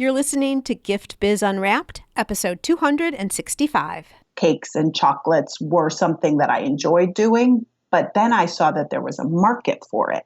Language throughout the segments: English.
You're listening to Gift Biz Unwrapped, episode 265. Cakes and chocolates were something that I enjoyed doing, but then I saw that there was a market for it.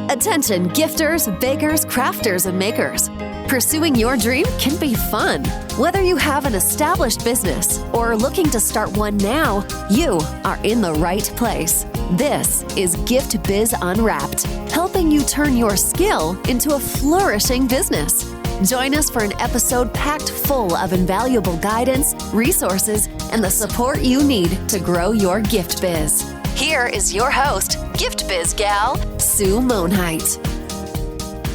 Attention gifters, bakers, crafters, and makers. Pursuing your dream can be fun. Whether you have an established business or are looking to start one now, you are in the right place. This is Gift Biz Unwrapped, helping you turn your skill into a flourishing business. Join us for an episode packed full of invaluable guidance, resources, and the support you need to grow your gift biz. Here is your host, Gift Biz gal, Sue Monheit.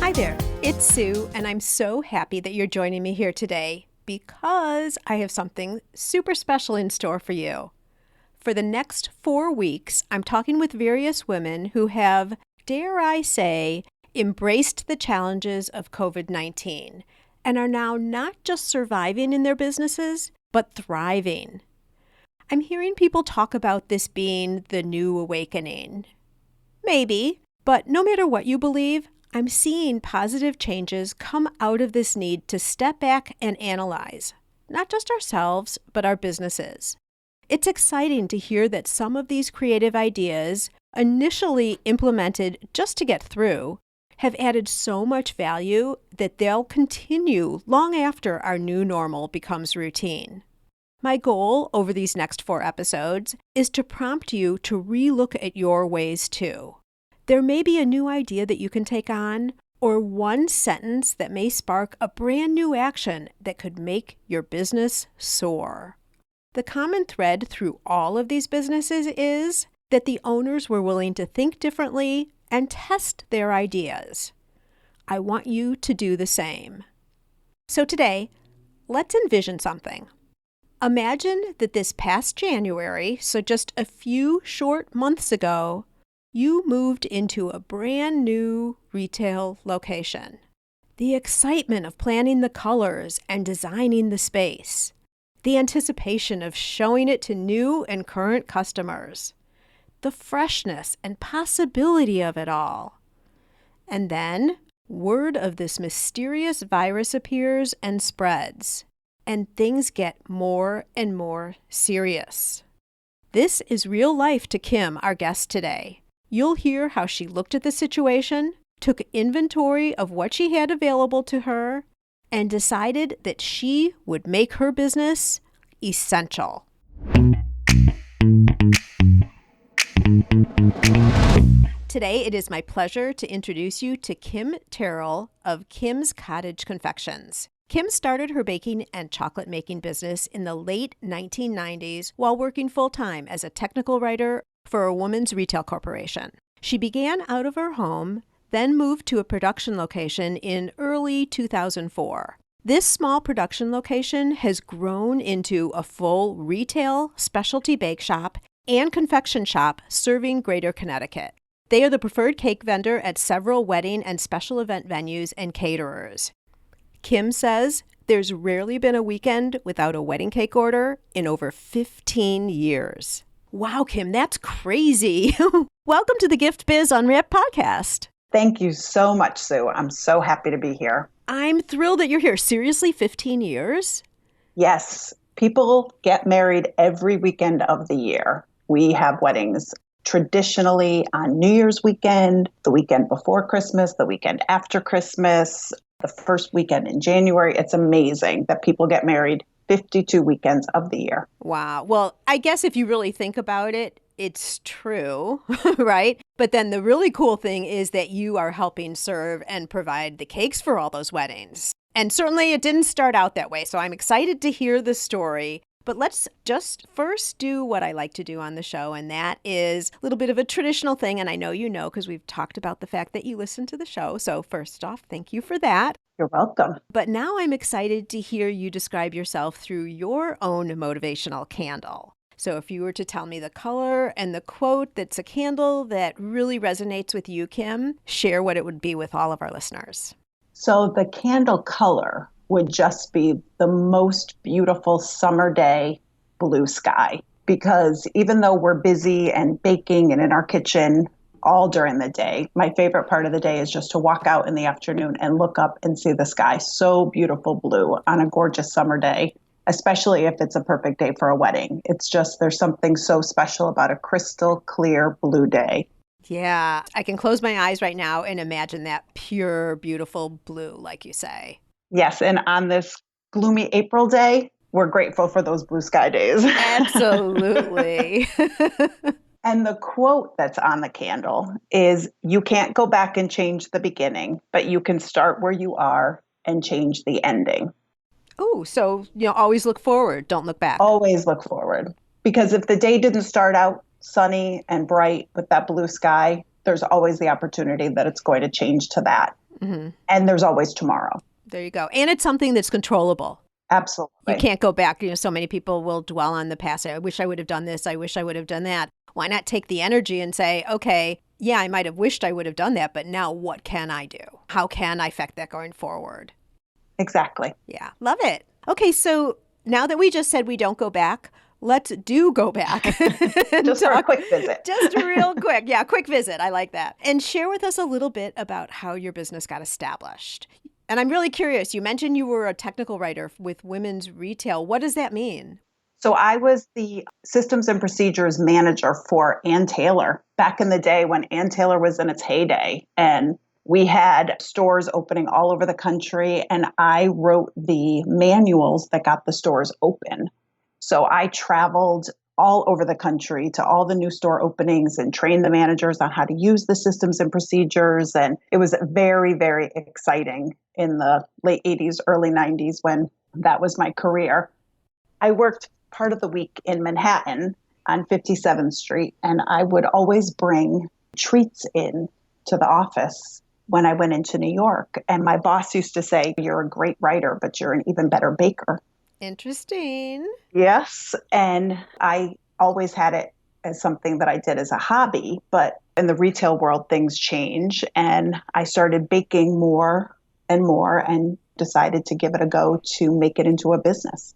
Hi there, it's Sue, and I'm so happy that you're joining me here today because I have something super special in store for you. For the next 4 weeks, I'm talking with various women who have, dare I say, embraced the challenges of COVID-19 and are now not just surviving in their businesses, but thriving. I'm hearing people talk about this being the new awakening. Maybe, but no matter what you believe, I'm seeing positive changes come out of this need to step back and analyze, not just ourselves, but our businesses. It's exciting to hear that some of these creative ideas, initially implemented just to get through, have added so much value that they'll continue long after our new normal becomes routine. My goal over these next 4 episodes is to prompt you to relook at your ways too. There may be a new idea that you can take on, or one sentence that may spark a brand new action that could make your business soar. The common thread through all of these businesses is that the owners were willing to think differently and test their ideas. I want you to do the same. So today, let's envision something. Imagine that this past January, so just a few short months ago, you moved into a brand new retail location. The excitement of planning the colors and designing the space. The anticipation of showing it to new and current customers. The freshness and possibility of it all. And then, word of this mysterious virus appears and spreads, and things get more and more serious. This is real life to Kim, our guest today. You'll hear how she looked at the situation, took inventory of what she had available to her, and decided that she would make her business essential. Today, it is my pleasure to introduce you to Kim Terrill of Kim's Cottage Confections. Kim started her baking and chocolate making business in the late 1990s while working full-time as a technical writer for a women's retail corporation. She began out of her home, then moved to a production location in early 2004. This small production location has grown into a full retail specialty bake shop and confection shop serving Greater Connecticut. They are the preferred cake vendor at several wedding and special event venues and caterers. Kim says there's rarely been a weekend without a wedding cake order in over 15 years. Wow, Kim, that's crazy. Welcome to the Gift Biz Unwrapped podcast. Thank you so much, Sue. I'm so happy to be here. I'm thrilled that you're here. Seriously, 15 years? Yes, people get married every weekend of the year. We have weddings traditionally on New Year's weekend, the weekend before Christmas, the weekend after Christmas, the first weekend in January. It's amazing that people get married 52 weekends of the year. Wow. Well, I guess if you really think about it, it's true, right? But then the really cool thing is that you are helping serve and provide the cakes for all those weddings. And certainly it didn't start out that way. So I'm excited to hear the story. But let's just first do what I like to do on the show, and that is a little bit of a traditional thing. And I know you know because we've talked about the fact that you listen to the show. So first off, thank you for that. You're welcome. But now I'm excited to hear you describe yourself through your own motivational candle. So if you were to tell me the color and the quote that's a candle that really resonates with you, Kim, share what it would be with all of our listeners. So the candle color would just be the most beautiful summer day blue sky. Because even though we're busy and baking and in our kitchen, all during the day. My favorite part of the day is just to walk out in the afternoon and look up and see the sky so beautiful blue on a gorgeous summer day, especially if it's a perfect day for a wedding. It's just, there's something so special about a crystal clear blue day. Yeah, I can close my eyes right now and imagine that pure, beautiful blue, like you say. Yes, and on this gloomy April day, we're grateful for those blue sky days. Absolutely. And the quote that's on the candle is, "You can't go back and change the beginning, but you can start where you are and change the ending." Oh, so, always look forward. Don't look back. Always look forward. Because if the day didn't start out sunny and bright with that blue sky, there's always the opportunity that it's going to change to that. Mm-hmm. And there's always tomorrow. There you go. And it's something that's controllable. Absolutely. You can't go back. So many people will dwell on the past. I wish I would have done this. I wish I would have done that. Why not take the energy and say, okay, yeah, I might have wished I would have done that, but now what can I do? How can I affect that going forward? Exactly. Yeah, love it. Okay, so now that we just said we don't go back, let's go back. Just for a quick visit. Just a real quick. Yeah, quick visit. I like that. And share with us a little bit about how your business got established. And I'm really curious. You mentioned you were a technical writer with women's retail. What does that mean? So I was the systems and procedures manager for Ann Taylor back in the day when Ann Taylor was in its heyday. And we had stores opening all over the country. And I wrote the manuals that got the stores open. So I traveled all over the country to all the new store openings and trained the managers on how to use the systems and procedures. And it was very, very exciting in the late 80s, early 90s when that was my career. I worked part of the week in Manhattan on 57th Street, and I would always bring treats in to the office when I went into New York. And my boss used to say, "You're a great writer, but you're an even better baker." Interesting. Yes. And I always had it as something that I did as a hobby. But in the retail world, things change. And I started baking more and more and decided to give it a go to make it into a business.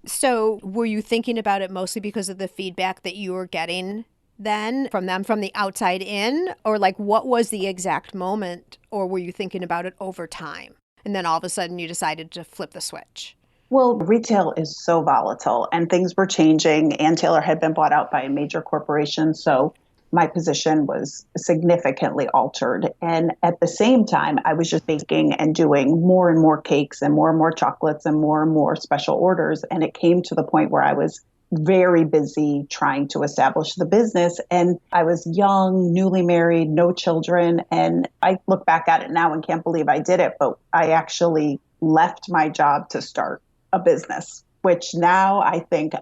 So were you thinking about it mostly because of the feedback that you were getting then from them from the outside in? Or like what was the exact moment? Or were you thinking about it over time? And then all of a sudden you decided to flip the switch? Well, retail is so volatile and things were changing. Ann Taylor had been bought out by a major corporation. So my position was significantly altered. And at the same time, I was just baking and doing more and more cakes and more chocolates and more special orders. And it came to the point where I was very busy trying to establish the business. And I was young, newly married, no children. And I look back at it now and can't believe I did it. But I actually left my job to start a business, which now I think,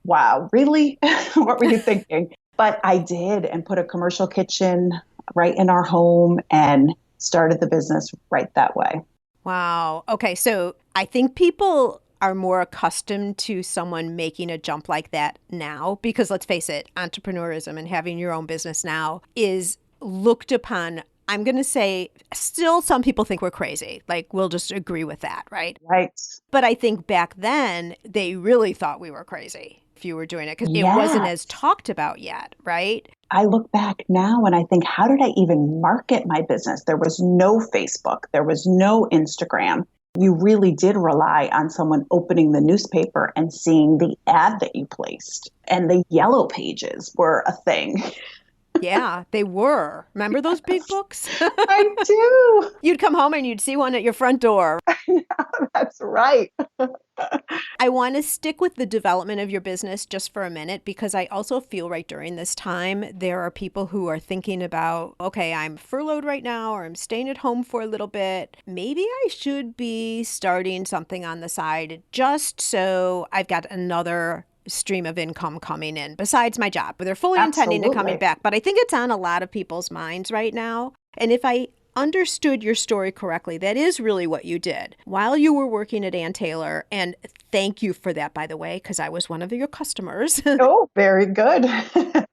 wow, really? What were you thinking? But I did, and put a commercial kitchen right in our home and started the business right that way. Wow. Okay. So I think people are more accustomed to someone making a jump like that now, because let's face it, entrepreneurism and having your own business now is looked upon. I'm going to say still some people think we're crazy. Like we'll just agree with that, right? Right. But I think back then they really thought we were crazy if you were doing it because it wasn't as talked about yet, right? I look back now and I think, how did I even market my business? There was no Facebook. There was no Instagram. You really did rely on someone opening the newspaper and seeing the ad that you placed. And the yellow pages were a thing. Yeah, they were. Remember those big books? I do. You'd come home and you'd see one at your front door. That's right. I want to stick with the development of your business just for a minute, because I also feel right during this time, there are people who are thinking about, okay, I'm furloughed right now, or I'm staying at home for a little bit. Maybe I should be starting something on the side just so I've got another stream of income coming in besides my job. But they're fully intending to coming back. But I think it's on a lot of people's minds right now. And if I understood your story correctly, that is really what you did while you were working at Ann Taylor. And thank you for that, by the way, because I was one of your customers. Oh, very good.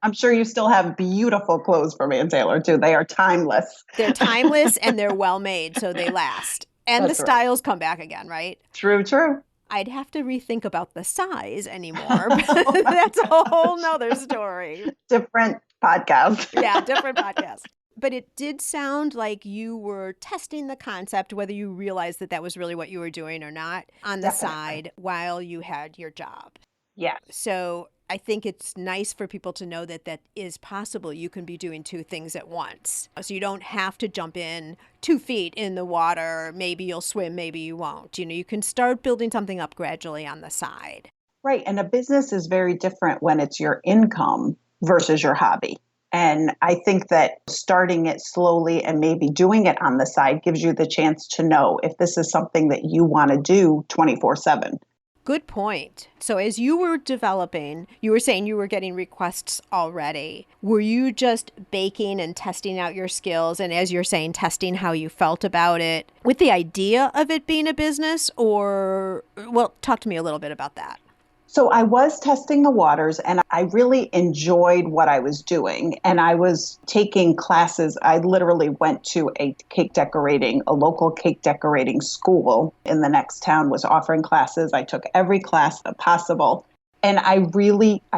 I'm sure you still have beautiful clothes from Ann Taylor, too. They are timeless. They're timeless and they're well made, so they last. And That's the styles come back again, right? True. I'd have to rethink about the size anymore. But that's a whole nother story. Different podcast. Yeah, different podcast. But it did sound like you were testing the concept, whether you realized that that was really what you were doing or not, on the Definitely. side while you had your job. Yes. So I think it's nice for people to know that that is possible. You can be doing two things at once. So you don't have to jump in 2 feet in the water. Maybe you'll swim, maybe you won't. You can start building something up gradually on the side. Right. And a business is very different when it's your income versus your hobby. And I think that starting it slowly and maybe doing it on the side gives you the chance to know if this is something that you want to do 24/7. Good point. So as you were developing, you were saying you were getting requests already. Were you just baking and testing out your skills? And as you're saying, testing how you felt about it with the idea of it being a business? Or, well, talk to me a little bit about that. So I was testing the waters and I really enjoyed what I was doing. And I was taking classes. I literally went to a local cake decorating school in the next town was offering classes. I took every class possible. And I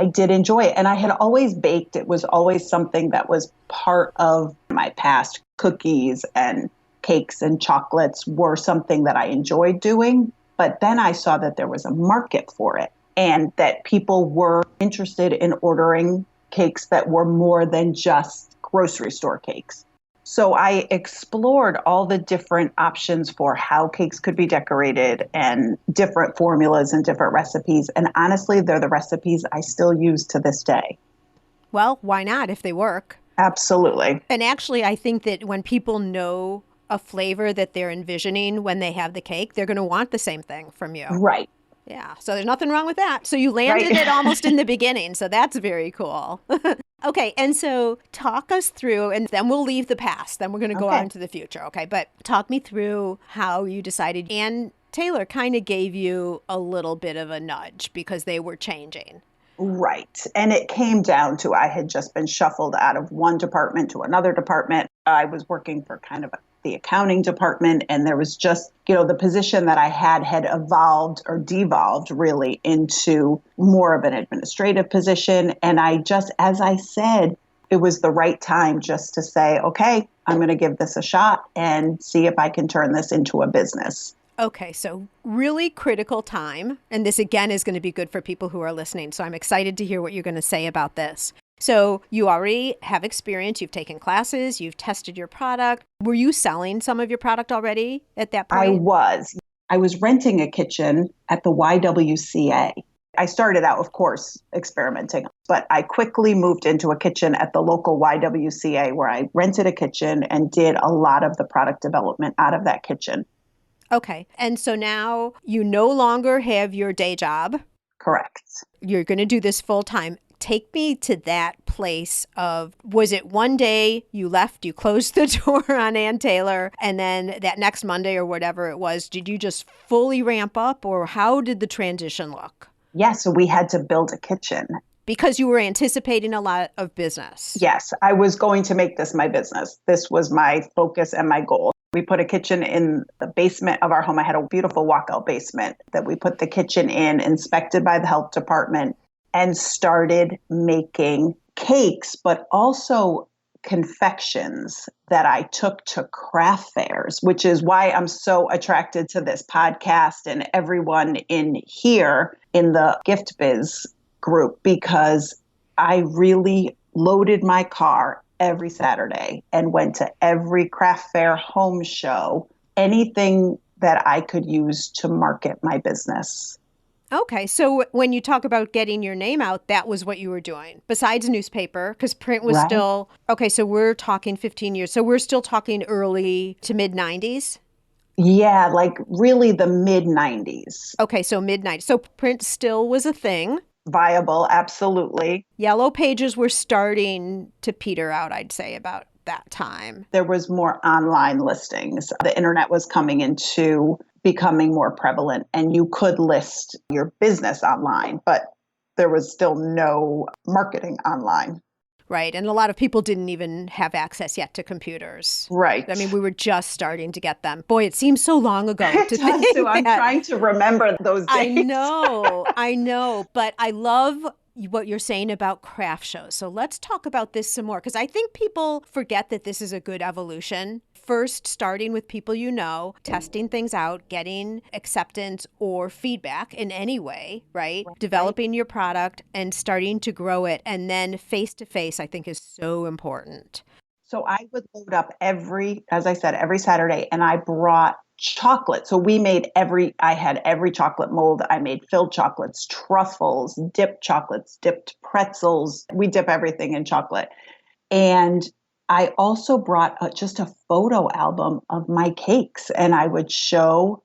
did enjoy it. And I had always baked. It was always something that was part of my past. Cookies and cakes and chocolates were something that I enjoyed doing. But then I saw that there was a market for it. And that people were interested in ordering cakes that were more than just grocery store cakes. So I explored all the different options for how cakes could be decorated and different formulas and different recipes. And honestly, they're the recipes I still use to this day. Well, why not if they work? Absolutely. And actually, I think that when people know a flavor that they're envisioning when they have the cake, they're going to want the same thing from you. Right. Yeah, so there's nothing wrong with that. So you landed it almost in the beginning, so that's very cool. Okay, and so talk us through, and then we'll leave the past. Then we're going to go on into the future, okay? But talk me through how you decided. And Taylor kind of gave you a little bit of a nudge because they were changing. Right. And it came down to I had just been shuffled out of one department to another department. I was working for kind of the accounting department, and there was just, the position that I had evolved or devolved really into more of an administrative position. And I just, as I said, it was the right time just to say, okay, I'm going to give this a shot and see if I can turn this into a business. Okay, so really critical time. And this, again, is going to be good for people who are listening. So I'm excited to hear what you're going to say about this. So you already have experience. You've taken classes. You've tested your product. Were you selling some of your product already at that point? I was renting a kitchen at the YWCA. I started out, of course, experimenting, but I quickly moved into a kitchen at the local YWCA where I rented a kitchen and did a lot of the product development out of that kitchen. Okay. And so now you no longer have your day job. Correct. You're going to do this full time. Take me to that place of, was it one day you left, you closed the door on Ann Taylor, and then that next Monday or whatever it was, did you just fully ramp up, or how did the transition look? Yeah, so we had to build a kitchen. Because you were anticipating a lot of business. Yes, I was going to make this my business. This was my focus and my goal. We put a kitchen in the basement of our home. I had a beautiful walkout basement that we put the kitchen in, inspected by the health department, and started making cakes, but also confections that I took to craft fairs, which is why I'm so attracted to this podcast and everyone in here in the Gift Biz group, because I really loaded my car every Saturday and went to every craft fair, home show, anything that I could use to market my business. Okay, so when you talk about getting your name out, that was what you were doing, besides newspaper, because print was still, okay, so we're talking 15 years. So we're still talking early to mid-90s? Yeah, like really the mid-90s. Okay, so mid-90s. So print still was a thing. Viable, absolutely. Yellow pages were starting to peter out, I'd say, about that time. There was more online listings. The internet was coming into becoming more prevalent, and you could list your business online, but there was still no marketing online. Right. And a lot of people didn't even have access yet to computers. Right. I mean, we were just starting to get them. Boy, it seems so long ago to think I'm trying to remember those days. I know. But I love what you're saying about craft shows. So let's talk about this some more, because I think people forget that this is a good evolution. First, starting with people you know, testing things out, getting acceptance or feedback in any way, right? Developing your product and starting to grow it. And then face-to-face, I think, is so important. So I would load up as I said, every Saturday, and I brought chocolate. So I had every chocolate mold. I made filled chocolates, truffles, dipped chocolates, dipped pretzels. We dip everything in chocolate. And I also brought just a photo album of my cakes, and I would show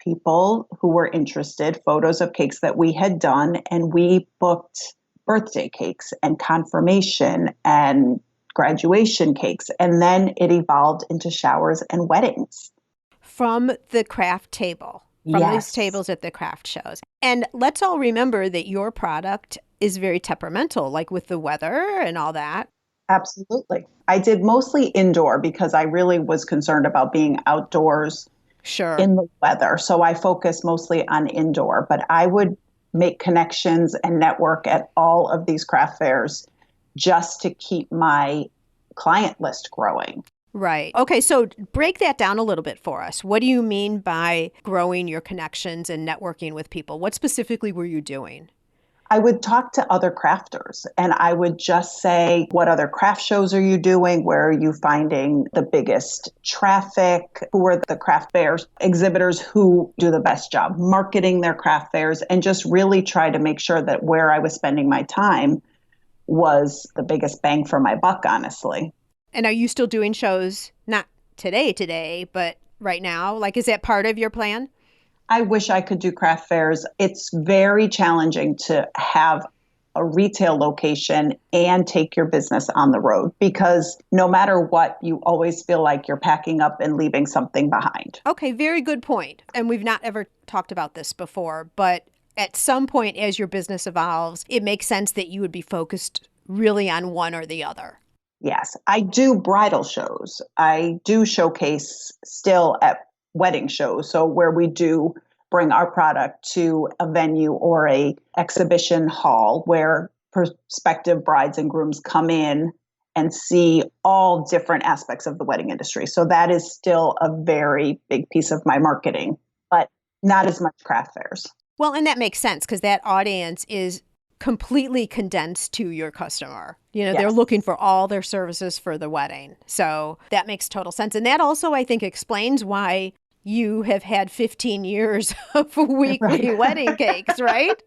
people who were interested photos of cakes that we had done. And we booked birthday cakes and confirmation and graduation cakes. And then it evolved into showers and weddings. From the craft table, from these tables at the craft shows. And let's all remember that your product is very temperamental, like with the weather and all that. Absolutely. I did mostly indoor because I really was concerned about being outdoors in the weather. So I focused mostly on indoor, but I would make connections and network at all of these craft fairs just to keep my client list growing. Right. Okay, so break that down a little bit for us. What do you mean by growing your connections and networking with people? What specifically were you doing? I would talk to other crafters and I would just say, what other craft shows are you doing? Where are you finding the biggest traffic? Who are the craft fairs exhibitors who do the best job marketing their craft fairs? And just really try to make sure that where I was spending my time was the biggest bang for my buck, honestly. And are you still doing shows, not today, but right now? Like, is that part of your plan? I wish I could do craft fairs. It's very challenging to have a retail location and take your business on the road because no matter what, you always feel like you're packing up and leaving something behind. Okay, very good point. And we've not ever talked about this before, but at some point as your business evolves, it makes sense that you would be focused really on one or the other. Yes, I do bridal shows. I do showcase still at wedding shows. So where we do bring our product to a venue or a exhibition hall where prospective brides and grooms come in and see all different aspects of the wedding industry. So that is still a very big piece of my marketing, but not as much craft fairs. Well, and that makes sense because that audience is completely condensed to your customer. Yes. They're looking for all their services for the wedding. So that makes total sense. And that also, I think, explains why you have had 15 years of weekly wedding cakes, right?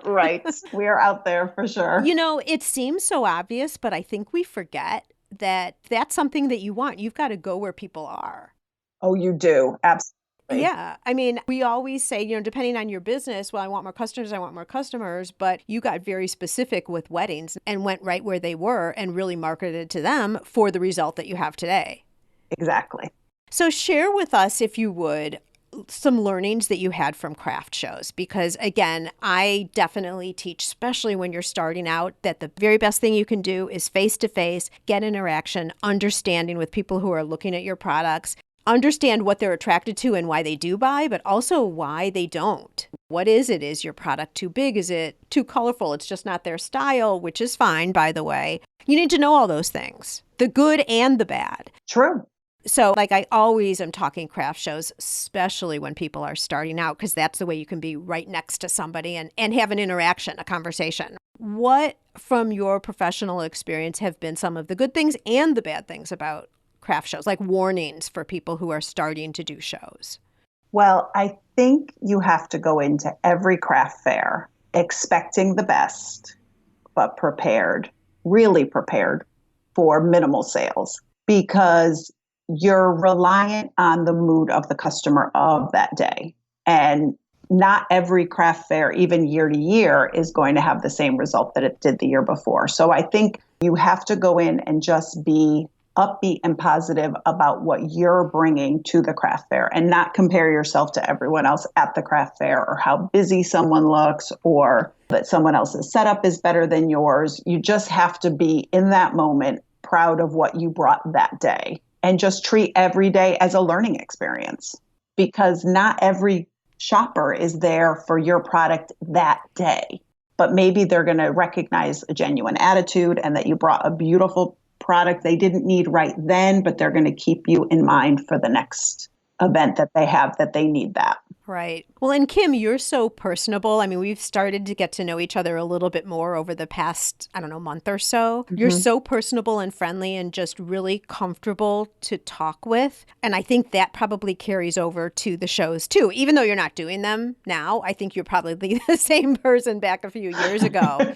Right. We are out there for sure. It seems so obvious, but I think we forget that that's something that you want. You've got to go where people are. Oh, you do. Absolutely. Yeah. I mean, we always say, depending on your business, well, I want more customers, but you got very specific with weddings and went right where they were and really marketed to them for the result that you have today. Exactly. So share with us, if you would, some learnings that you had from craft shows, because again, I definitely teach, especially when you're starting out, that the very best thing you can do is face-to-face, get interaction, understanding with people who are looking at your products, understand what they're attracted to and why they do buy, but also why they don't. What is it? Is your product too big? Is it too colorful? It's just not their style, which is fine, by the way. You need to know all those things, the good and the bad. True. So I always am talking craft shows, especially when people are starting out, because that's the way you can be right next to somebody and have an interaction, a conversation. What, from your professional experience, have been some of the good things and the bad things about craft shows, like warnings for people who are starting to do shows? Well, I think you have to go into every craft fair expecting the best, but prepared, really prepared for minimal sales because you're reliant on the mood of the customer of that day. And not every craft fair, even year to year, is going to have the same result that it did the year before. So I think you have to go in and just be upbeat and positive about what you're bringing to the craft fair and not compare yourself to everyone else at the craft fair or how busy someone looks or that someone else's setup is better than yours. You just have to be in that moment proud of what you brought that day and just treat every day as a learning experience because not every shopper is there for your product that day. but maybe they're going to recognize a genuine attitude and that you brought a beautiful product they didn't need right then, but they're going to keep you in mind for the next event that they have that they need that. Right. Well, and Kim, you're so personable. I mean, we've started to get to know each other a little bit more over the past, I don't know, month or so. You're so personable and friendly and just really comfortable to talk with. And I think that probably carries over to the shows too. Even though you're not doing them now, I think you're probably the same person back a few years ago.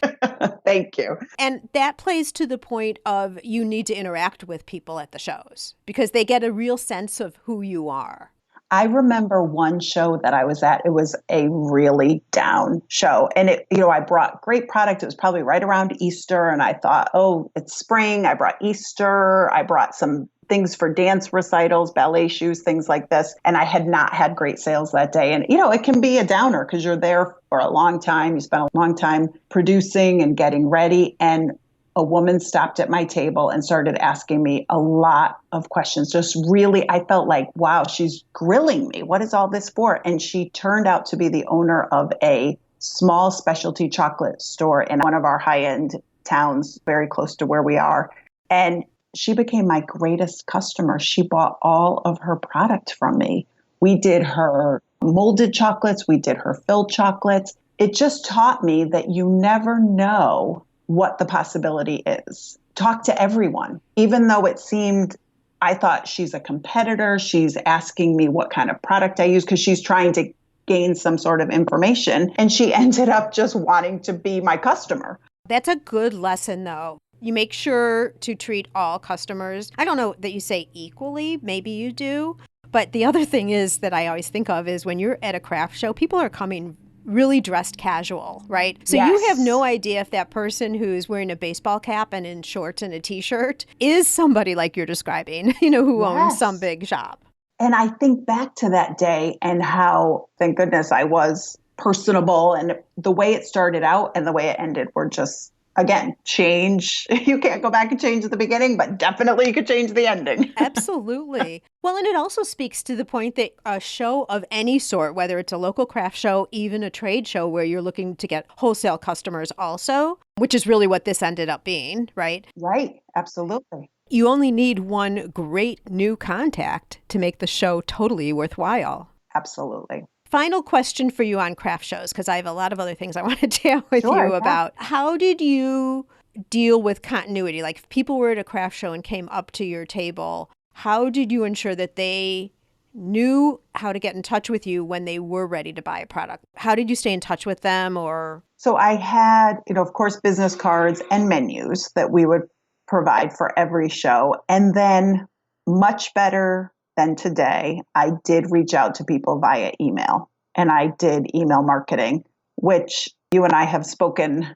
Thank you. And that plays to the point of you need to interact with people at the shows because they get a real sense of who you are. I remember one show that I was at. It was a really down show. And I brought great product. It was probably right around Easter. And I thought, oh, it's spring. I brought Easter. I brought some things for dance recitals, ballet shoes, things like this. And I had not had great sales that day. And, it can be a downer because you're there for a long time. You spent a long time producing and getting ready. And a woman stopped at my table and started asking me a lot of questions. Just really, I felt like, wow, she's grilling me. What is all this for? And she turned out to be the owner of a small specialty chocolate store in one of our high-end towns, very close to where we are. And she became my greatest customer. She bought all of her product from me. We did her molded chocolates. We did her filled chocolates. It just taught me that you never know what the possibility is. Talk to everyone. Even though it seemed, I thought she's a competitor, she's asking me what kind of product I use because she's trying to gain some sort of information. And she ended up just wanting to be my customer. That's a good lesson, though. You make sure to treat all customers. I don't know that you say equally, maybe you do. But the other thing is that I always think of is when you're at a craft show, people are coming really dressed casual, right? So Yes. You have no idea if that person who's wearing a baseball cap and in shorts and a t-shirt is somebody like you're describing, who owns some big shop. And I think back to that day and how, thank goodness, I was personable, and the way it started out and the way it ended were just, again, change. You can't go back and change the beginning, but definitely you could change the ending. Absolutely. Well, and it also speaks to the point that a show of any sort, whether it's a local craft show, even a trade show where you're looking to get wholesale customers also, which is really what this ended up being, right? Right. Absolutely. You only need one great new contact to make the show totally worthwhile. Absolutely. Final question for you on craft shows, because I have a lot of other things I want to chat with you about. How did you deal with continuity? Like if people were at a craft show and came up to your table, how did you ensure that they knew how to get in touch with you when they were ready to buy a product? How did you stay in touch with them? Or So I had, of course, business cards and menus that we would provide for every show. And then much better than today, I did reach out to people via email, and I did email marketing, which you and I have spoken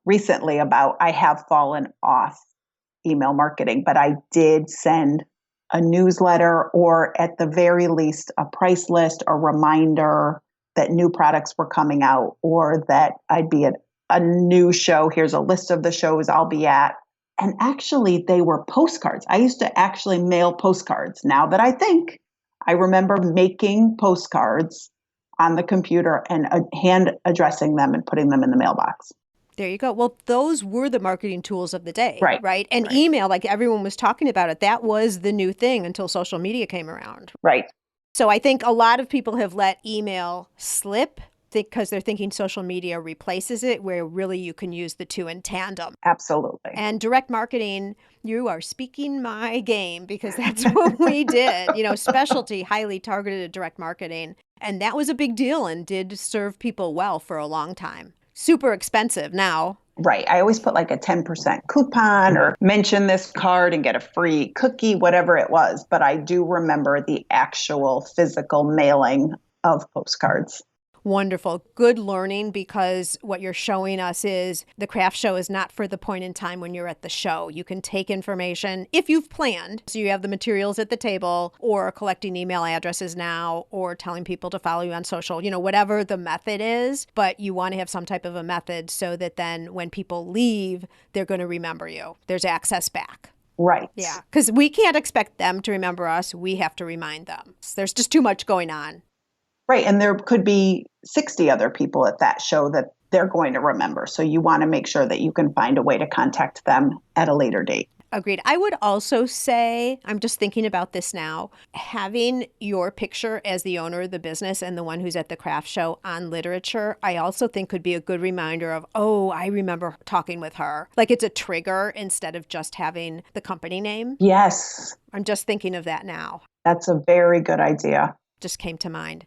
recently about. I have fallen off email marketing, but I did send a newsletter, or at the very least a price list, a reminder that new products were coming out, or that I'd be at a new show. Here's a list of the shows I'll be at. And actually, they were postcards. I used to actually mail postcards. Now that I think, I remember making postcards on the computer and hand addressing them and putting them in the mailbox. there you go. Well, those were the marketing tools of the day, Right. And Right. email, like everyone was talking about it, that was the new thing until social media came around. Right. So I think a lot of people have let email slip because they're thinking social media replaces it, where really you can use the two in tandem. Absolutely. And direct marketing, you are speaking my game because that's what we did, specialty, highly targeted direct marketing. And that was a big deal and did serve people well for a long time. Super expensive now. Right. I always put like a 10% coupon or mention this card and get a free cookie, whatever it was. But I do remember the actual physical mailing of postcards. Wonderful. Good learning, because what you're showing us is the craft show is not for the point in time when you're at the show. You can take information if you've planned. So you have the materials at the table, or collecting email addresses now, or telling people to follow you on social, whatever the method is. But you want to have some type of a method so that then when people leave, they're going to remember you. There's access back. Right. Yeah. Because we can't expect them to remember us. We have to remind them. There's just too much going on. Right. And there could be 60 other people at that show that they're going to remember. So you want to make sure that you can find a way to contact them at a later date. Agreed. I would also say, I'm just thinking about this now, having your picture as the owner of the business and the one who's at the craft show on literature, I also think could be a good reminder of, oh, I remember talking with her. Like it's a trigger instead of just having the company name. Yes, I'm just thinking of that now. that's a very good idea. Just came to mind.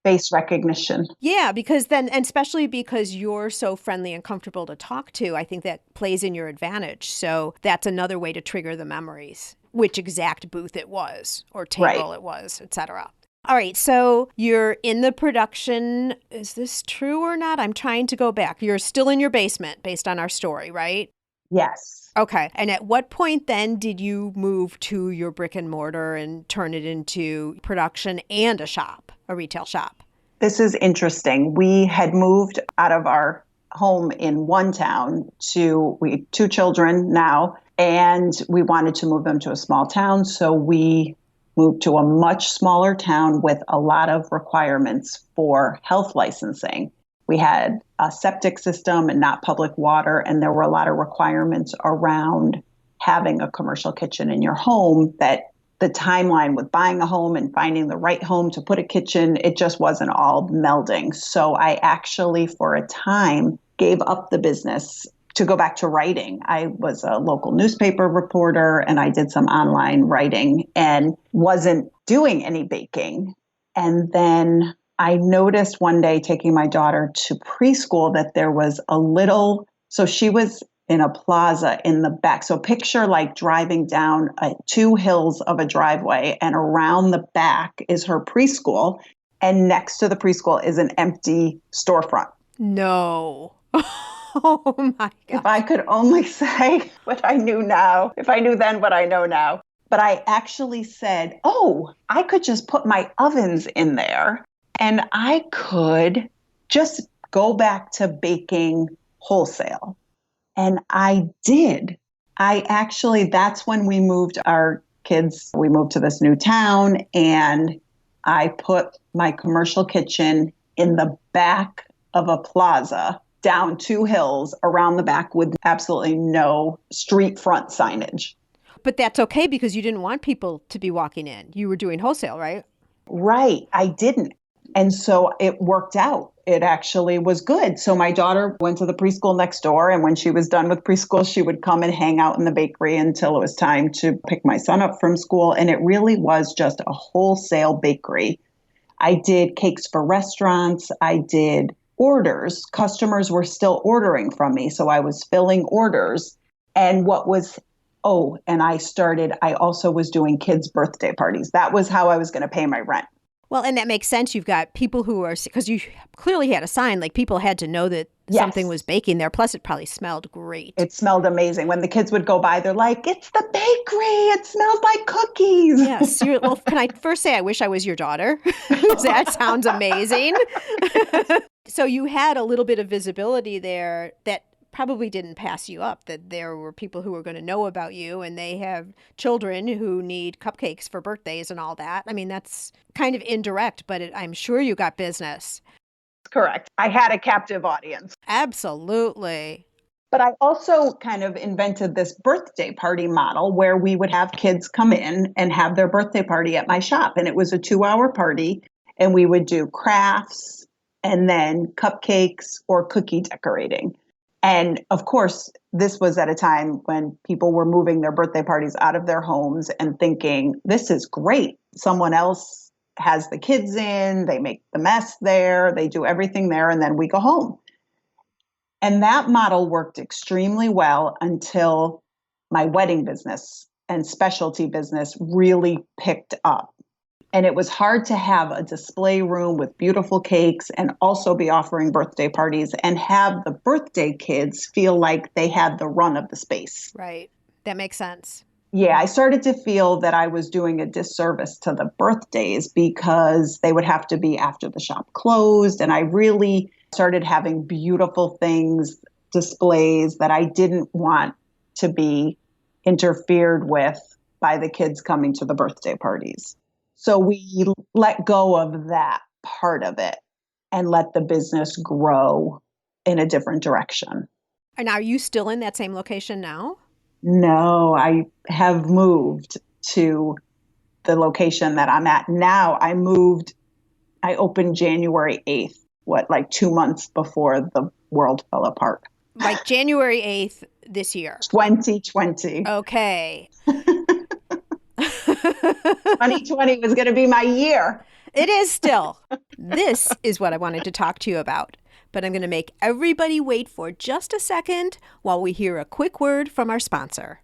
Face recognition. Yeah, because then, and especially because you're so friendly and comfortable to talk to, I think that plays in your advantage. So that's another way to trigger the memories, which exact booth it was, or table it was, etc. All right, so you're in the production. Is this true or not? I'm trying to go back. You're still in your basement based on our story, right? Yes. Okay. And at what point then did you move to your brick and mortar and turn it into production and a shop, a retail shop? This is interesting. We had moved out of our home in one town to, we have 2 children now, and we wanted to move them to a small town. So we moved to a much smaller town with a lot of requirements for health licensing. We had a septic system and not public water, and there were a lot of requirements around having a commercial kitchen in your home that the timeline with buying a home and finding the right home to put a kitchen, it just wasn't all melding. So I actually, for a time, gave up the business to go back to writing. I was a local newspaper reporter and I did some online writing and wasn't doing any baking. And then I noticed one day taking my daughter to preschool that there was a little, so she was in a plaza in the back. So picture like driving down 2 hills of a driveway, and around the back is her preschool. And next to the preschool is an empty storefront. No. Oh my God. If I could only say what I knew now, if I knew then what I know now. But I actually said, oh, I could just put my ovens in there and I could just go back to baking wholesale. And I did. That's when we moved our kids, we moved to this new town, and I put my commercial kitchen in the back of a plaza down 2 hills around the back with absolutely no street front signage. But that's okay because you didn't want people to be walking in. You were doing wholesale, right? Right. I didn't. And so it worked out. It actually was good. So my daughter went to the preschool next door. And when she was done with preschool, she would come and hang out in the bakery until it was time to pick my son up from school. And it really was just a wholesale bakery. I did cakes for restaurants. I did orders. Customers were still ordering from me. So I was filling orders. And I also was doing kids' birthday parties. That was how I was going to pay my rent. Well, and that makes sense. You've got people who are, because you clearly had a sign, like people had to know that something was baking there. Plus, it probably smelled great. It smelled amazing. When the kids would go by, they're like, it's the bakery. It smells like cookies. Yes. Well, can I first say I wish I was your daughter? That sounds amazing. So you had a little bit of visibility there that probably didn't pass you up, that there were people who were going to know about you and they have children who need cupcakes for birthdays and all that. I mean, that's kind of indirect, but I'm sure you got business. Correct. I had a captive audience. Absolutely. But I also kind of invented this birthday party model where we would have kids come in and have their birthday party at my shop. And it was a 2-hour party, and we would do crafts and then cupcakes or cookie decorating. And of course, this was at a time when people were moving their birthday parties out of their homes and thinking, this is great. Someone else has the kids in, they make the mess there, they do everything there, and then we go home. And that model worked extremely well until my wedding business and specialty business really picked up. And it was hard to have a display room with beautiful cakes and also be offering birthday parties and have the birthday kids feel like they had the run of the space. Right. That makes sense. Yeah, I started to feel that I was doing a disservice to the birthdays because they would have to be after the shop closed. And I really started having beautiful things, displays that I didn't want to be interfered with by the kids coming to the birthday parties. So we let go of that part of it and let the business grow in a different direction. And are you still in that same location now? No, I have moved to the location that I'm at now. I opened January 8th, like 2 months before the world fell apart. Like January 8th this year. 2020. Okay. 2020 was going to be my year. It is still. This is what I wanted to talk to you about. But I'm going to make everybody wait for just a second while we hear a quick word from our sponsor.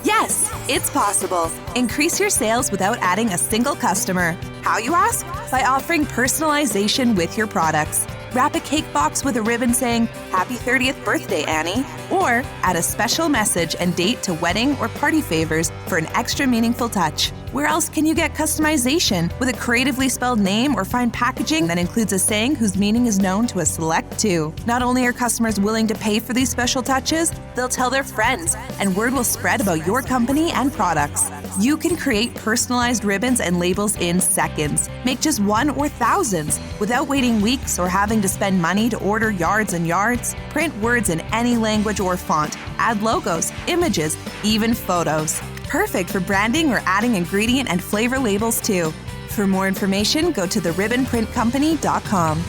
Yes, it's possible. Increase your sales without adding a single customer. How, you ask? By offering personalization with your products. Wrap a cake box with a ribbon saying, "Happy 30th birthday, Annie." Or add a special message and date to wedding or party favors for an extra meaningful touch. Where else can you get customization with a creatively spelled name or fine packaging that includes a saying whose meaning is known to a select few? Not only are customers willing to pay for these special touches, they'll tell their friends, and word will spread about your company and products. You can create personalized ribbons and labels in seconds. Make just one or thousands without waiting weeks or having to spend money to order yards and yards. Print words in any language or font. Add logos, images, even photos. Perfect for branding or adding ingredient and flavor labels too. For more information, go to theribbonprintcompany.com.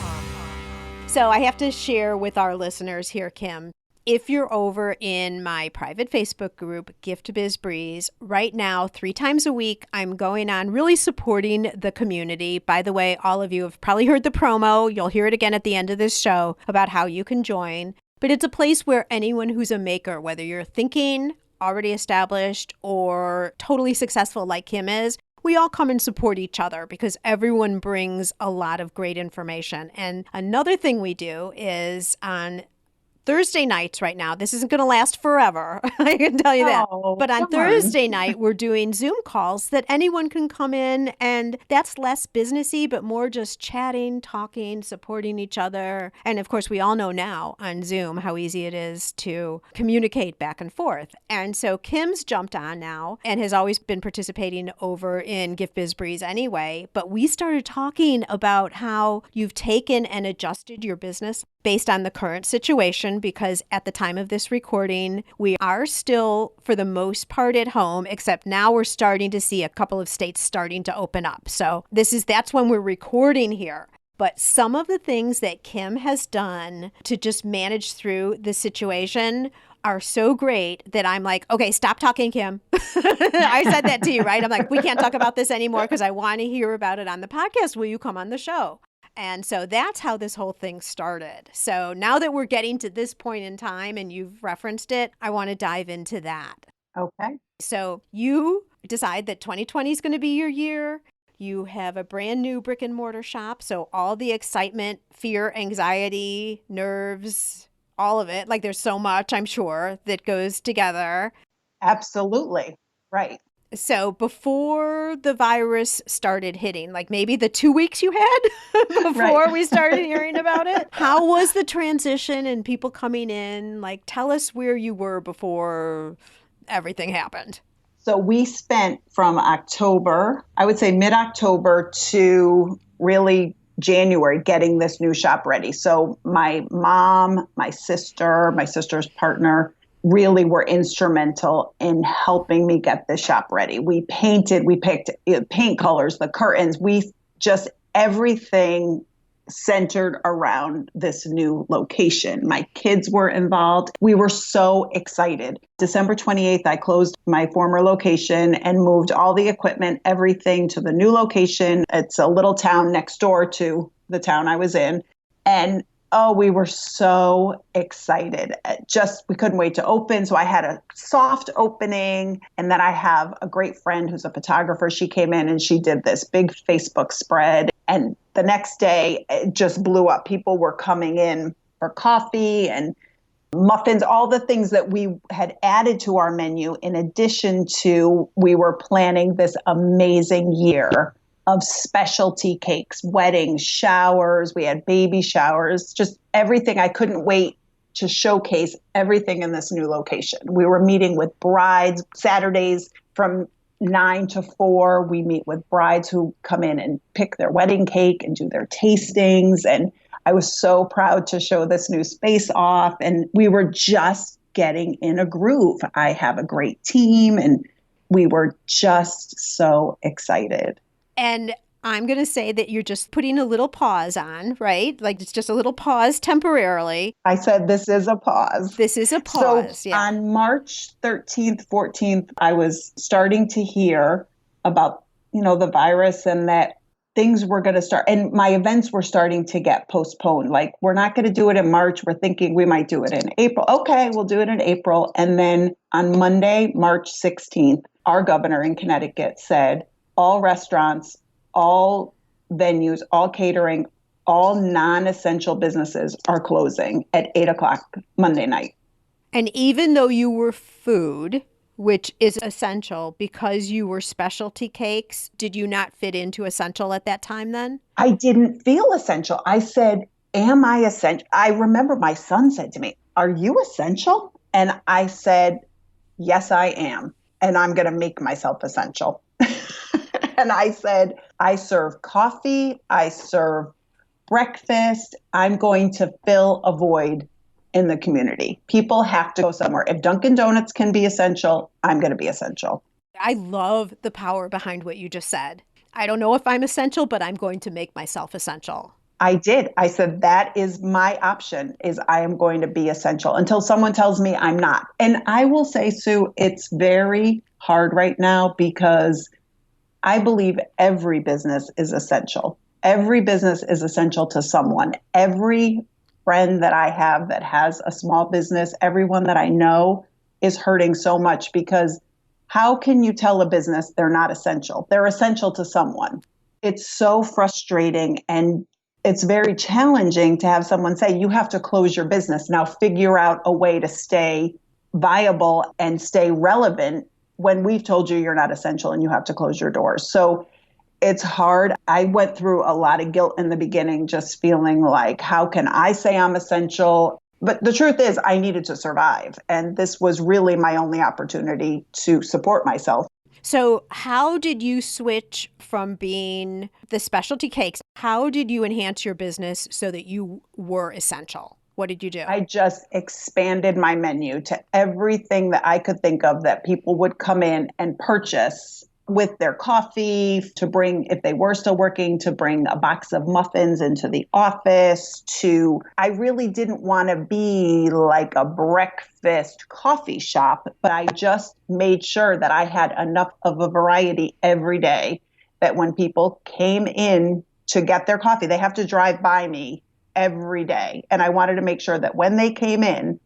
So I have to share with our listeners here, Kim. If you're over in my private Facebook group, Gift Biz Breeze, right now, 3 times a week, I'm going on really supporting the community. By the way, all of you have probably heard the promo. You'll hear it again at the end of this show about how you can join. But it's a place where anyone who's a maker, whether you're thinking, already established, or totally successful like Kim is, we all come and support each other because everyone brings a lot of great information. And another thing we do is on Thursday nights right now, this isn't going to last forever, I can tell you that. But on Thursday night, we're doing Zoom calls that anyone can come in, and that's less businessy, but more just chatting, talking, supporting each other. And of course, we all know now on Zoom how easy it is to communicate back and forth. And so Kim's jumped on now and has always been participating over in Gift Biz Breeze anyway. But we started talking about how you've taken and adjusted your business based on the current situation, because at the time of this recording, we are still, for the most part, at home, except now we're starting to see a couple of states starting to open up. So that's when we're recording here. But some of the things that Kim has done to just manage through the situation are so great that I'm like, okay, stop talking, Kim. I said that to you, right? I'm like, we can't talk about this anymore because I want to hear about it on the podcast. Will you come on the show? And so that's how this whole thing started. So now that we're getting to this point in time and you've referenced it, I want to dive into that. Okay. So you decide that 2020 is going to be your year. You have a brand new brick and mortar shop. So all the excitement, fear, anxiety, nerves, all of it, like there's so much, I'm sure, that goes together. Absolutely. Right. So before the virus started hitting, like maybe the 2 weeks you had before we started hearing about it, how was the transition and people coming in? Like, tell us where you were before everything happened. So we spent from October, I would say mid-October to really January getting this new shop ready. So my mom, my sister's partner, really were instrumental in helping me get the shop ready. We picked paint colors, the curtains, everything centered around this new location. My kids were involved. We were so excited. December 28th, I closed my former location and moved all the equipment, everything to the new location. It's a little town next door to the town I was in. And we were so excited. We couldn't wait to open. So I had a soft opening. And then I have a great friend who's a photographer. She came in and she did this big Facebook spread. And the next day, it just blew up. People were coming in for coffee and muffins, all the things that we had added to our menu, in addition to we were planning this amazing year of specialty cakes, weddings, showers. We had baby showers, just everything. I couldn't wait to showcase everything in this new location. We were meeting with brides Saturdays from 9 to 4. We meet with brides who come in and pick their wedding cake and do their tastings. And I was so proud to show this new space off, and we were just getting in a groove. I have a great team, and we were just so excited. And I'm going to say that you're just putting a little pause on, right? Like it's just a little pause temporarily. I said, this is a pause. This is a pause, So yeah. on March 13th, 14th, I was starting to hear about, the virus and that things were going to start. And my events were starting to get postponed. Like, we're not going to do it in March. We're thinking we might do it in April. Okay, we'll do it in April. And then on Monday, March 16th, our governor in Connecticut said all restaurants, all venues, all catering, all non-essential businesses are closing at 8:00 Monday night. And even though you were food, which is essential because you were specialty cakes, did you not fit into essential at that time then? I didn't feel essential. I said, am I essential? I remember my son said to me, are you essential? And I said, yes, I am. And I'm going to make myself essential. And I said, I serve coffee. I serve breakfast. I'm going to fill a void in the community. People have to go somewhere. If Dunkin' Donuts can be essential, I'm going to be essential. I love the power behind what you just said. I don't know if I'm essential, but I'm going to make myself essential. I did. I said, that is my option, is I am going to be essential until someone tells me I'm not. And I will say, Sue, it's very hard right now because I believe every business is essential. Every business is essential to someone. Every friend that I have that has a small business, everyone that I know is hurting so much because how can you tell a business they're not essential? They're essential to someone. It's so frustrating, and it's very challenging to have someone say, you have to close your business. Now figure out a way to stay viable and stay relevant when we've told you you're not essential and you have to close your doors. So it's hard. I went through a lot of guilt in the beginning, just feeling like, how can I say I'm essential? But the truth is, I needed to survive. And this was really my only opportunity to support myself. So how did you switch from being the specialty cakes? How did you enhance your business so that you were essential? What did you do? I just expanded my menu to everything that I could think of that people would come in and purchase with their coffee, to bring, if they were still working, to bring a box of muffins into the office, I really didn't want to be like a breakfast coffee shop, but I just made sure that I had enough of a variety every day that when people came in to get their coffee, they have to drive by me every day. And I wanted to make sure that when they came in,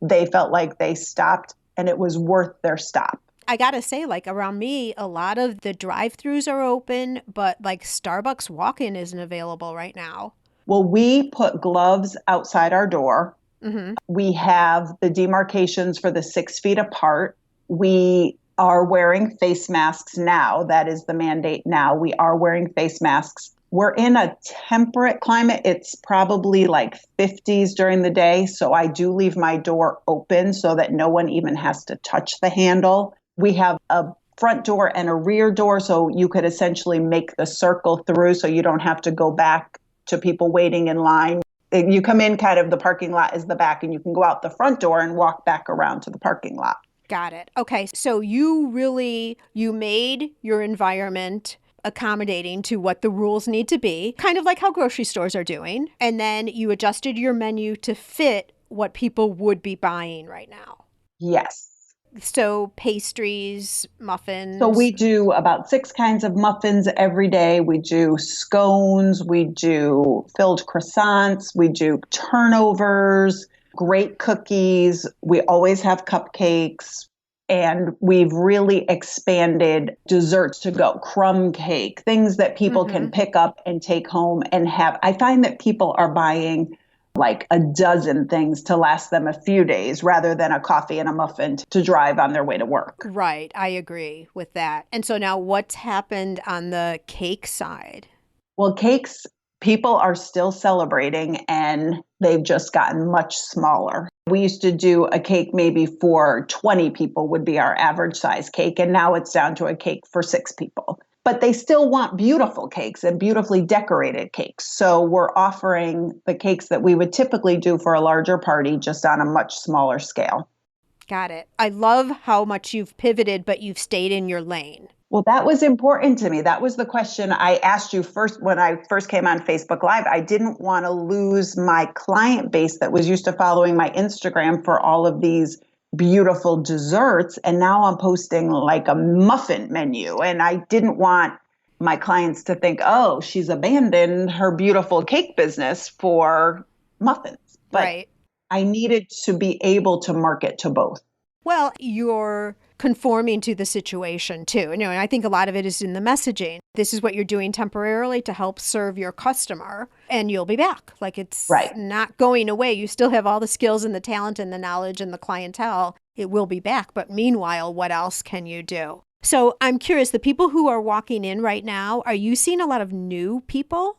they felt like they stopped and it was worth their stop. I gotta say, like around me, a lot of the drive-thrus are open, but like Starbucks walk-in isn't available right now. Well, we put gloves outside our door. Mm-hmm. We have the demarcations for the 6 feet apart. We are wearing face masks now. That is the mandate now. We are wearing face masks. We're in a temperate climate. It's probably like 50s during the day. So I do leave my door open so that no one even has to touch the handle. We have a front door and a rear door, so you could essentially make the circle through so you don't have to go back to people waiting in line. You come in kind of, the parking lot is the back, and you can go out the front door and walk back around to the parking lot. Got it. Okay, so you made your environment accommodating to what the rules need to be, kind of like how grocery stores are doing, and then you adjusted your menu to fit what people would be buying right now. Yes. So pastries, muffins. So we do about 6 kinds of muffins every day. We do scones, we do filled croissants, we do turnovers, great cookies. We always have cupcakes. And we've really expanded desserts to go, crumb cake, things that people can pick up and take home and have. I find that people are buying like a dozen things to last them a few days rather than a coffee and a muffin to drive on their way to work. Right. I agree with that. And so now what's happened on the cake side? Well, cakes, people are still celebrating and they've just gotten much smaller. We used to do a cake maybe for 20 people would be our average size cake. And now it's down to a cake for 6 people. but they still want beautiful cakes and beautifully decorated cakes. So we're offering the cakes that we would typically do for a larger party, just on a much smaller scale. Got it. I love how much you've pivoted, but you've stayed in your lane. Well, that was important to me. That was the question I asked you first when I first came on Facebook Live. I didn't want to lose my client base that was used to following my Instagram for all of these beautiful desserts. And now I'm posting like a muffin menu. And I didn't want my clients to think, oh, she's abandoned her beautiful cake business for muffins. But Right. I needed to be able to market to both. Well, you're conforming to the situation too. And I think a lot of it is in the messaging. This is what you're doing temporarily to help serve your customer, and you'll be back. Like, it's not going away. You still have all the skills and the talent and the knowledge and the clientele. It will be back. But meanwhile, what else can you do? So I'm curious, the people who are walking in right now, are you seeing a lot of new people?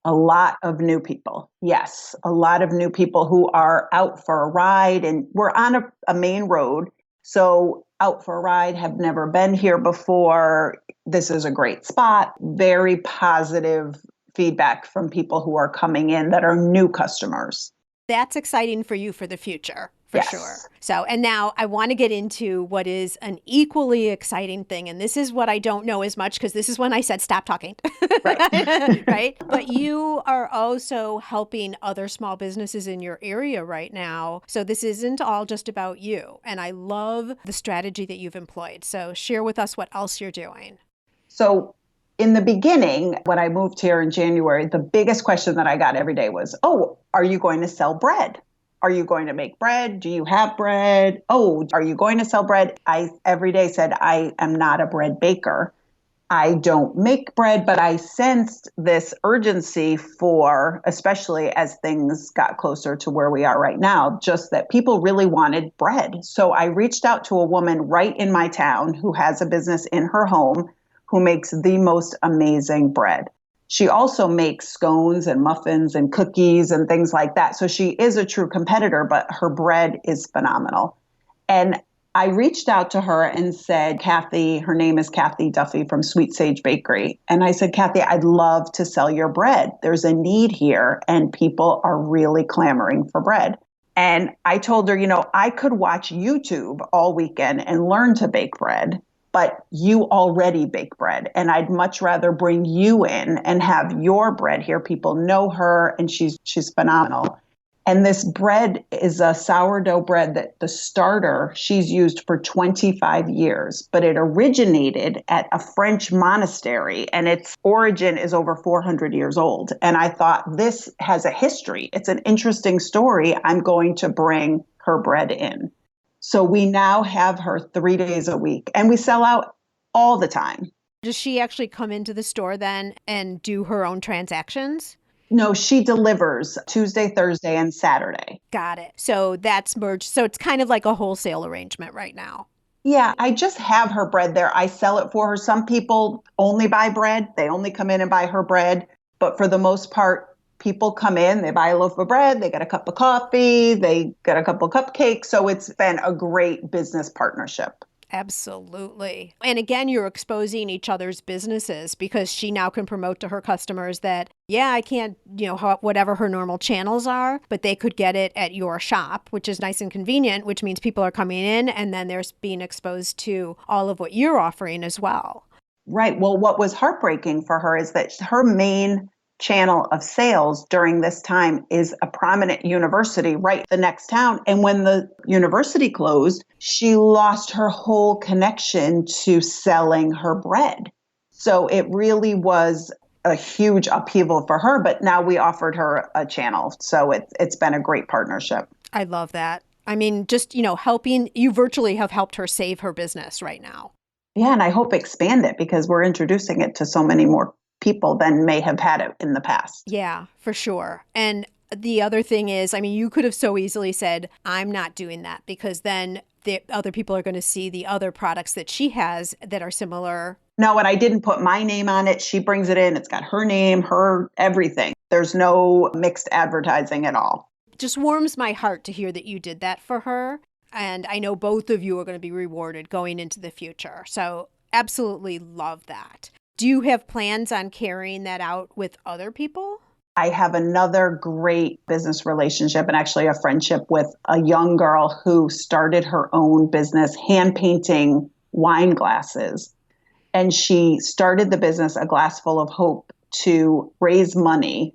A lot of new people. Yes. A lot of new people who are out for a ride, and we're on a main road. So out for a ride, have never been here before. This is a great spot. Very positive feedback from people who are coming in that are new customers. That's exciting for you for the future, for Yes. sure. So, and now I want to get into what is an equally exciting thing. And this is what I don't know as much, because this is when I said, stop talking. Right. Right. But you are also helping other small businesses in your area right now. So this isn't all just about you. And I love the strategy that you've employed. So share with us what else you're doing. So in the beginning, when I moved here in January, the biggest question that I got every day was, oh, are you going to sell bread? Are you going to make bread? Do you have bread? Oh, are you going to sell bread? I every day said, I am not a bread baker. I don't make bread, but I sensed this urgency for, especially as things got closer to where we are right now, just that people really wanted bread. So I reached out to a woman right in my town who has a business in her home who makes the most amazing bread. She also makes scones and muffins and cookies and things like that. So she is a true competitor, but her bread is phenomenal. And I reached out to her and said, Kathy, her name is Kathy Duffy from Sweet Sage Bakery. And I said, Kathy, I'd love to sell your bread. There's a need here and people are really clamoring for bread. And I told her, I could watch YouTube all weekend and learn to bake bread, but you already bake bread. And I'd much rather bring you in and have your bread here. People know her and she's phenomenal. And this bread is a sourdough bread that the starter she's used for 25 years, but it originated at a French monastery and its origin is over 400 years old. And I thought, this has a history. It's an interesting story. I'm going to bring her bread in. So we now have her 3 days a week and we sell out all the time. Does she actually come into the store then and do her own transactions? No, she delivers Tuesday, Thursday, and Saturday. Got it. So that's merged. So it's kind of like a wholesale arrangement right now. Yeah, I just have her bread there. I sell it for her. Some people only buy bread. They only come in and buy her bread. But for the most part, people come in, they buy a loaf of bread, they get a cup of coffee, they get a couple cupcakes. So it's been a great business partnership. Absolutely. And again, you're exposing each other's businesses because she now can promote to her customers that, yeah, I can't, whatever her normal channels are, but they could get it at your shop, which is nice and convenient, which means people are coming in and then they're being exposed to all of what you're offering as well. Right. Well, what was heartbreaking for her is that her main channel of sales during this time is a prominent university right the next town. And when the university closed, she lost her whole connection to selling her bread. So it really was a huge upheaval for her, but now we offered her a channel. So it's been a great partnership. I love that. I mean, just, helping, you virtually have helped her save her business right now. Yeah, and I hope expand it because we're introducing it to so many more people than may have had it in the past. Yeah, for sure. And the other thing is, you could have so easily said, I'm not doing that, because then the other people are going to see the other products that she has that are similar. No, and I didn't put my name on it. She brings it in. It's got her name, her everything. There's no mixed advertising at all. It just warms my heart to hear that you did that for her. And I know both of you are going to be rewarded going into the future. So absolutely love that. Do you have plans on carrying that out with other people? I have another great business relationship and actually a friendship with a young girl who started her own business hand painting wine glasses. And she started the business, A Glass Full of Hope, to raise money.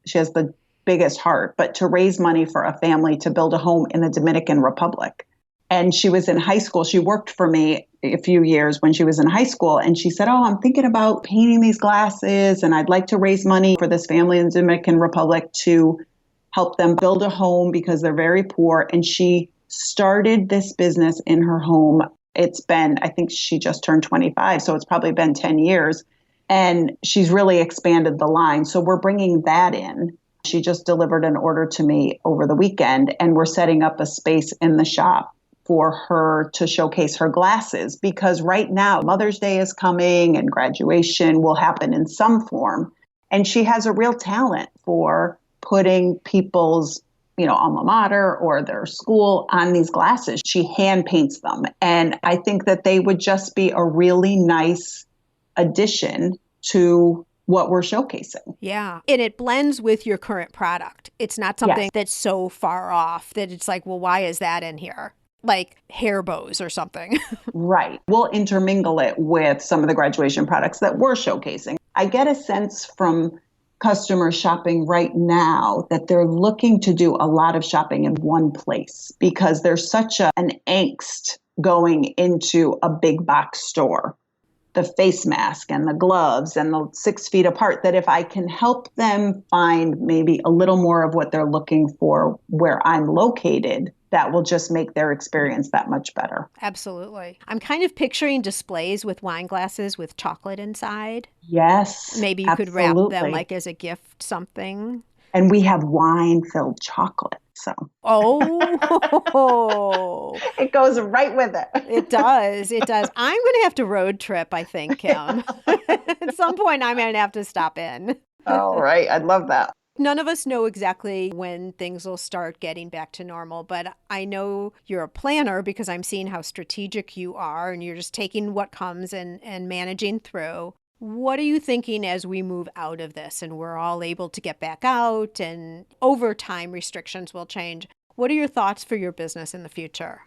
She has the biggest heart, but to raise money for a family to build a home in the Dominican Republic. And she was in high school. She worked for me a few years when she was in high school. And she said, I'm thinking about painting these glasses and I'd like to raise money for this family in the Dominican Republic to help them build a home because they're very poor. And she started this business in her home. It's been, I think she just turned 25, so it's probably been 10 years. And she's really expanded the line. So we're bringing that in. She just delivered an order to me over the weekend, and we're setting up a space in the shop for her to showcase her glasses, because right now Mother's Day is coming and graduation will happen in some form. And she has a real talent for putting people's, alma mater or their school on these glasses. She hand paints them. And I think that they would just be a really nice addition to what we're showcasing. Yeah. And it blends with your current product. It's not something that's so far off that it's like, well, why is that in here? Like hair bows or something. Right. We'll intermingle it with some of the graduation products that we're showcasing. I get a sense from customers shopping right now that they're looking to do a lot of shopping in one place because there's such an angst going into a big box store. The face mask and the gloves and the 6 feet apart, that if I can help them find maybe a little more of what they're looking for where I'm located, that will just make their experience that much better. Absolutely. I'm kind of picturing displays with wine glasses with chocolate inside. Yes. Maybe you could wrap them like as a gift something. And we have wine-filled chocolate. So it goes right with it. It does. It does. I'm going to have to road trip, I think, Kim. At some point, I'm going to have to stop in. All right. I'd love that. None of us know exactly when things will start getting back to normal, but I know you're a planner because I'm seeing how strategic you are and you're just taking what comes and managing through. What are you thinking as we move out of this and we're all able to get back out and overtime restrictions will change? What are your thoughts for your business in the future?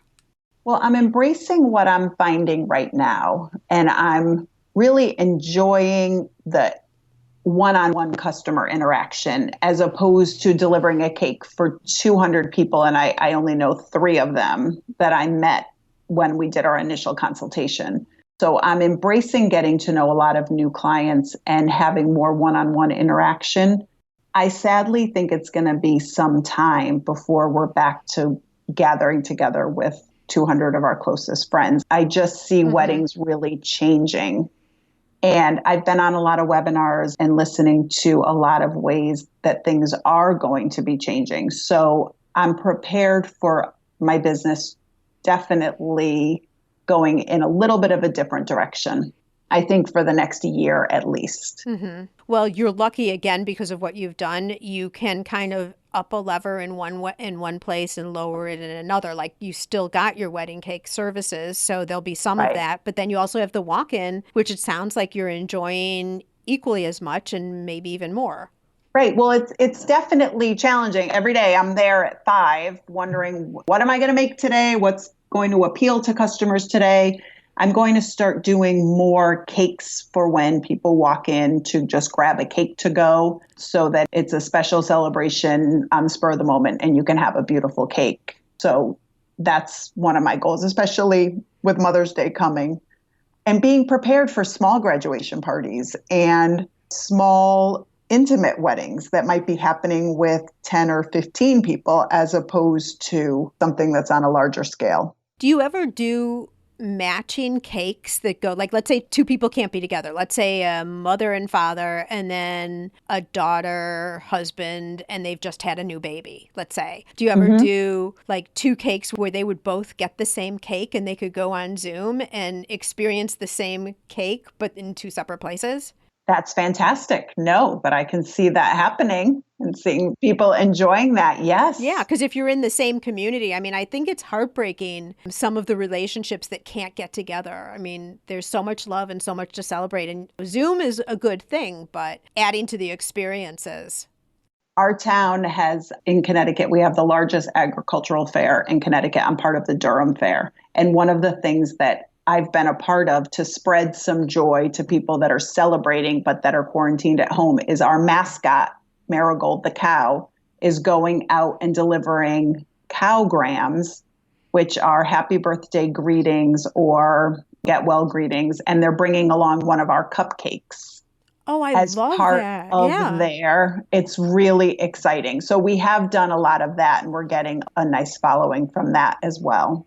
Well, I'm embracing what I'm finding right now, and I'm really enjoying the one-on-one customer interaction as opposed to delivering a cake for 200 people. And I only know 3 of them that I met when we did our initial consultation. So I'm embracing getting to know a lot of new clients and having more one-on-one interaction. I sadly think it's going to be some time before we're back to gathering together with 200 of our closest friends. I just see weddings really changing. And I've been on a lot of webinars and listening to a lot of ways that things are going to be changing. So I'm prepared for my business definitely going in a little bit of a different direction, I think, for the next year at least. Mm-hmm. Well, you're lucky again because of what you've done. You can kind of up a lever in one place and lower it in another. Like you still got your wedding cake services, so there'll be some of that. But then you also have the walk-in, which it sounds like you're enjoying equally as much and maybe even more. Right. Well, it's definitely challenging. Every day I'm there at 5 wondering, what am I going to make today? What's going to appeal to customers today? I'm going to start doing more cakes for when people walk in to just grab a cake to go so that it's a special celebration on the spur of the moment and you can have a beautiful cake. So that's one of my goals, especially with Mother's Day coming, and being prepared for small graduation parties and small intimate weddings that might be happening with 10 or 15 people as opposed to something that's on a larger scale. Do you ever do matching cakes that go, like, let's say 2 people can't be together. Let's say a mother and father and then a daughter, husband, and they've just had a new baby, let's say. Do you ever do like 2 cakes where they would both get the same cake and they could go on Zoom and experience the same cake, but in 2 separate places? That's fantastic. No, but I can see that happening and seeing people enjoying that. Yes. Yeah, because if you're in the same community, I mean, I think it's heartbreaking, some of the relationships that can't get together. I mean, there's so much love and so much to celebrate. And Zoom is a good thing, but adding to the experiences. Our town has, in Connecticut, we have the largest agricultural fair in Connecticut. I'm part of the Durham Fair. And one of the things that I've been a part of to spread some joy to people that are celebrating but that are quarantined at home is our mascot, Marigold the cow, is going out and delivering cowgrams, which are happy birthday greetings or get well greetings. And they're bringing along one of our cupcakes. Oh, I as love part that. of Yeah. there. It's really exciting. So we have done a lot of that, and we're getting a nice following from that as well.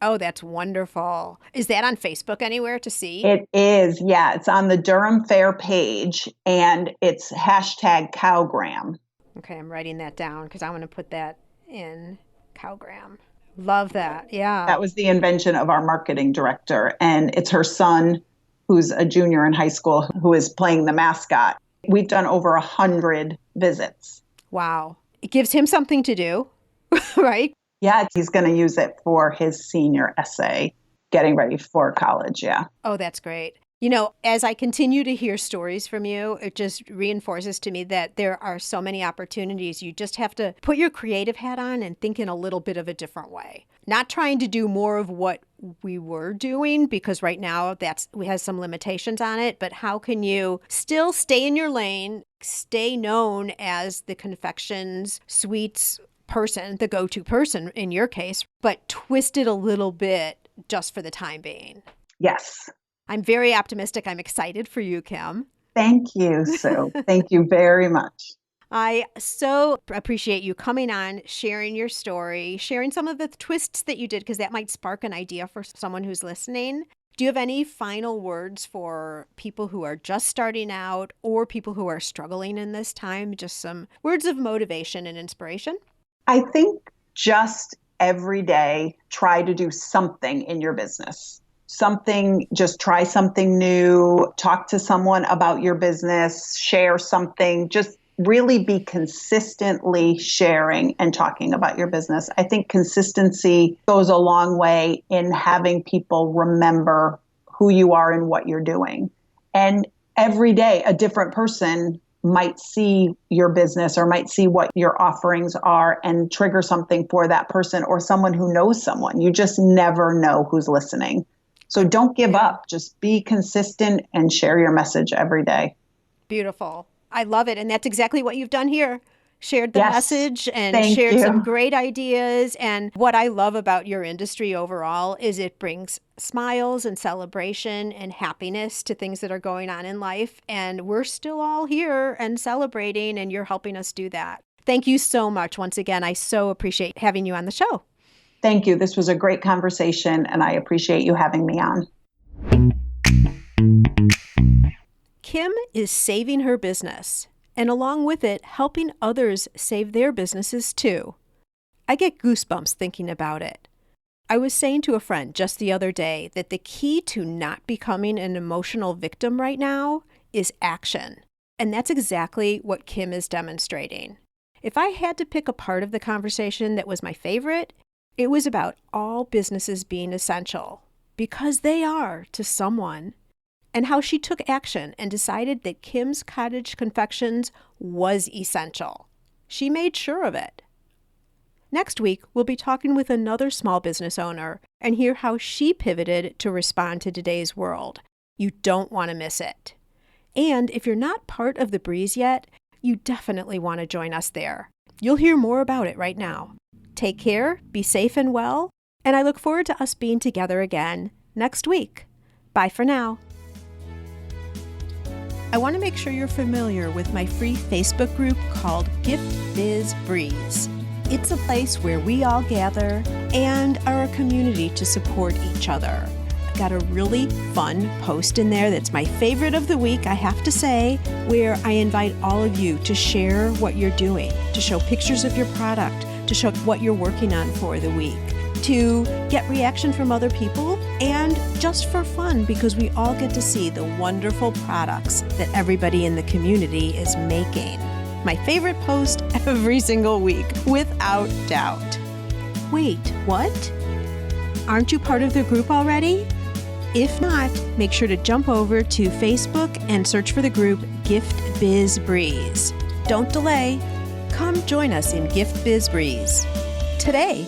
Oh, that's wonderful. Is that on Facebook anywhere to see? It is, yeah. It's on the Durham Fair page, and it's hashtag Cowgram. Okay, I'm writing that down because I want to put that in Cowgram. Love that. Yeah. That was the invention of our marketing director, and it's her son, who's a junior in high school, who is playing the mascot. We've done over 100 visits. Wow. It gives him something to do, right? Yeah, he's going to use it for his senior essay, getting ready for college. Yeah. Oh, that's great. You know, as I continue to hear stories from you, it just reinforces to me that there are so many opportunities. You just have to put your creative hat on and think in a little bit of a different way. Not trying to do more of what we were doing, because right now we have some limitations on it, but how can you still stay in your lane, stay known as the confections, sweets person, the go-to person in your case, but twist it a little bit just for the time being? Yes. I'm very optimistic. I'm excited for you, Kim. Thank you, Sue. Thank you very much. I so appreciate you coming on, sharing your story, sharing some of the twists that you did, because that might spark an idea for someone who's listening. Do you have any final words for people who are just starting out or people who are struggling in this time? Just some words of motivation and inspiration? I think just every day, try to do something in your business. Just try something new, talk to someone about your business, share something, just really be consistently sharing and talking about your business. I think consistency goes a long way in having people remember who you are and what you're doing. And every day, a different person might see your business or might see what your offerings are and trigger something for that person or someone who knows someone. You just never know who's listening. So don't give up. Just be consistent and share your message every day. Beautiful. I love it. And that's exactly what you've done here. Shared the message and shared some great ideas. And what I love about your industry overall is it brings smiles and celebration and happiness to things that are going on in life. And we're still all here and celebrating, and you're helping us do that. Thank you so much. Once again, I so appreciate having you on the show. Thank you. This was a great conversation, and I appreciate you having me on. Kim is saving her business, and along with it, helping others save their businesses too. I get goosebumps thinking about it. I was saying to a friend just the other day that the key to not becoming an emotional victim right now is action. And that's exactly what Kim is demonstrating. If I had to pick a part of the conversation that was my favorite, it was about all businesses being essential, because they are to someone, and how she took action and decided that Kim's Cottage Confections was essential. She made sure of it. Next week, we'll be talking with another small business owner and hear how she pivoted to respond to today's world. You don't want to miss it. And if you're not part of the Breeze yet, you definitely want to join us there. You'll hear more about it right now. Take care, be safe and well, and I look forward to us being together again next week. Bye for now. I want to make sure you're familiar with my free Facebook group called Biz Breeze. It's a place where we all gather and are a community to support each other. I've got a really fun post in there that's my favorite of the week, I have to say, where I invite all of you to share what you're doing, to show pictures of your product, to show what you're working on for the week, to get reaction from other people, and just for fun because we all get to see the wonderful products that everybody in the community is making. My favorite post every single week, without doubt. Wait, what? Aren't you part of the group already? If not, make sure to jump over to Facebook and search for the group Gift Biz Breeze. Don't delay. Come join us in Gift Biz Breeze. Today,